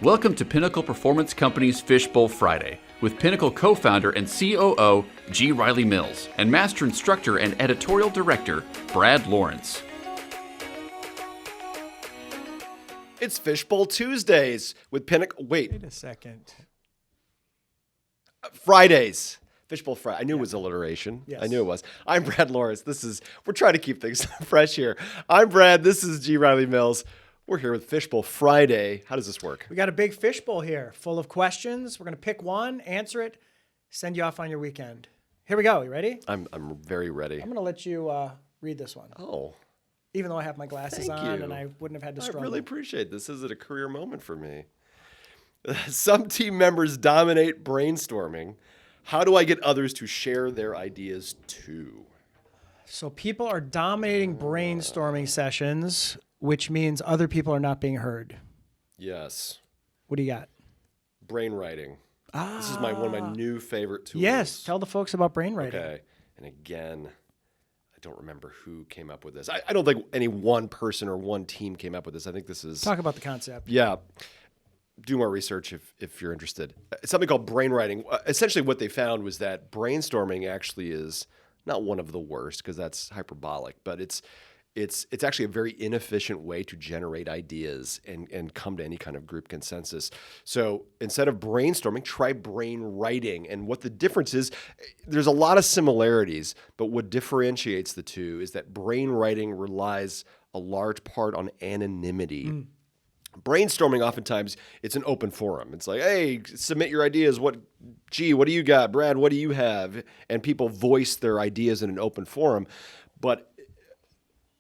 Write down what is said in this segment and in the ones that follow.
Welcome to Pinnacle Performance Company's Fishbowl Friday with Pinnacle co-founder and COO G. Riley Mills and master instructor and editorial director Brad Lawrence. It's Fishbowl Tuesdays with Pinnacle. Wait a second. Fridays. Fishbowl Friday. I knew it was alliteration. Yes. I knew it was. I'm Brad Lawrence. We're trying to keep things fresh here. I'm Brad. This is G. Riley Mills. We're here with Fishbowl Friday. How does this work? We got a big fishbowl here full of questions. We're going to pick one, answer it, send you off on your weekend. Here we go. You ready? I'm very ready. I'm going to let you read this one. Oh. Even though I have my glasses Thank on you. and I wouldn't have had to struggle. I really appreciate this. This is a career moment for me. Some team members dominate brainstorming. How do I get others to share their ideas too? So people are dominating brainstorming sessions, which means other people are not being heard. Yes. What do you got? Brain writing. This is one of my new favorite tools. Yes. Tell the folks about brain writing. Okay. And again, I don't remember who came up with this. I don't think any one person or one team came up with this. I think this is... Talk about the concept. Yeah. Do more research if you're interested. It's something called brain writing. Essentially what they found was that brainstorming actually is not one of the worst because that's hyperbolic, but it's actually a very inefficient way to generate ideas and come to any kind of group consensus. So instead of brainstorming, try brain writing. And what the difference is, there's a lot of similarities, but what differentiates the two is that brain writing relies a large part on anonymity. Brainstorming, oftentimes, it's an open forum. It's like, hey, submit your ideas. What do you got? Brad, what do you have? And people voice their ideas in an open forum. But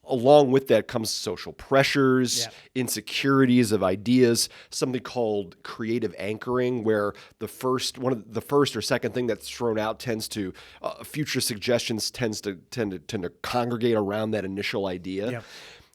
along with that comes social pressures, insecurities of ideas, something called creative anchoring, where the first or second thing that's thrown out tends to future suggestions tend to congregate around that initial idea. Yep.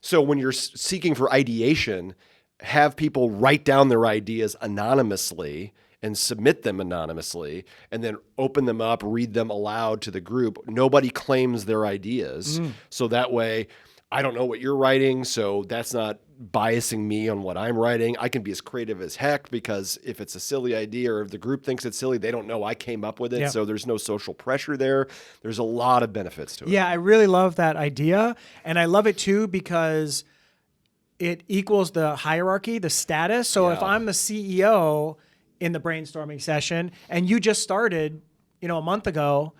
So when you're seeking for ideation, have people write down their ideas anonymously and submit them anonymously, and then open them up, read them aloud to the group. Nobody claims their ideas. So that way, I don't know what you're writing, so that's not biasing me on what I'm writing. I can be as creative as heck because if it's a silly idea or if the group thinks it's silly, they don't know I came up with it. Yeah. So there's no social pressure there. There's a lot of benefits to it. Yeah, I really love that idea. And I love it too because it equals the hierarchy, the status. So if I'm the CEO in the brainstorming session and you just started, a month ago,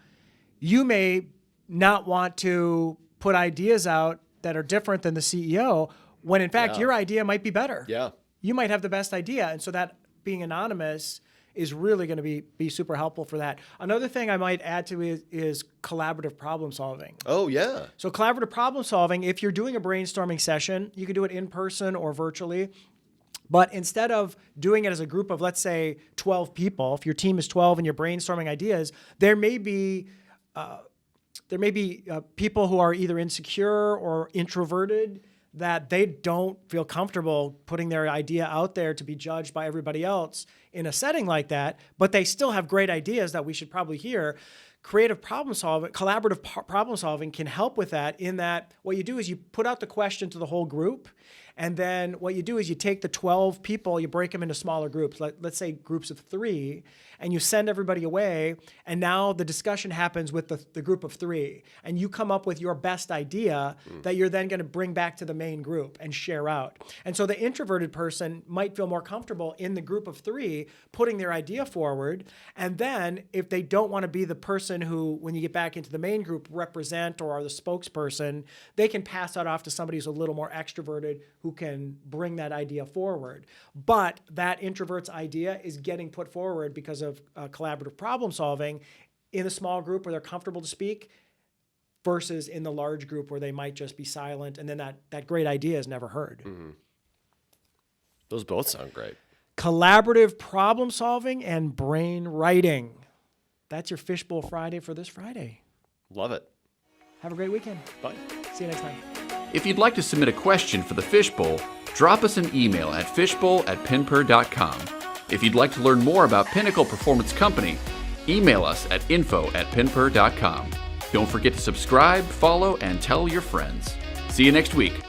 you may not want to put ideas out that are different than the CEO when in fact your idea might be better. Yeah. You might have the best idea. And so that being anonymous is really going to be super helpful for that. Another thing I might add to is collaborative problem solving. Oh, yeah. So collaborative problem solving, if you're doing a brainstorming session, you can do it in person or virtually. But instead of doing it as a group of, let's say, 12 people, if your team is 12 and you're brainstorming ideas, there may be people who are either insecure or introverted that they don't feel comfortable putting their idea out there to be judged by everybody else in a setting like that, but they still have great ideas that we should probably hear. Collaborative problem solving can help with that in that what you do is you put out the question to the whole group, and then what you do is you take the 12 people, you break them into smaller groups, let's say groups of 3, and you send everybody away, and now the discussion happens with the group of 3, and you come up with your best idea that you're then going to bring back to the main group and share out. And so the introverted person might feel more comfortable in the group of 3 putting their idea forward, and then if they don't want to be the person who, when you get back into the main group, represent or are the spokesperson, they can pass that off to somebody who's a little more extroverted who can bring that idea forward. But that introvert's idea is getting put forward because of collaborative problem solving in a small group where they're comfortable to speak versus in the large group where they might just be silent and then that great idea is never heard. Mm-hmm. Those both sound great. Collaborative problem solving and brain writing. That's your Fishbowl Friday for this Friday. Love it. Have a great weekend. Bye. See you next time. If you'd like to submit a question for the Fishbowl, drop us an email at fishbowl@pinper.com. If you'd like to learn more about Pinnacle Performance Company, email us at info@pinper.com. Don't forget to subscribe, follow, and tell your friends. See you next week.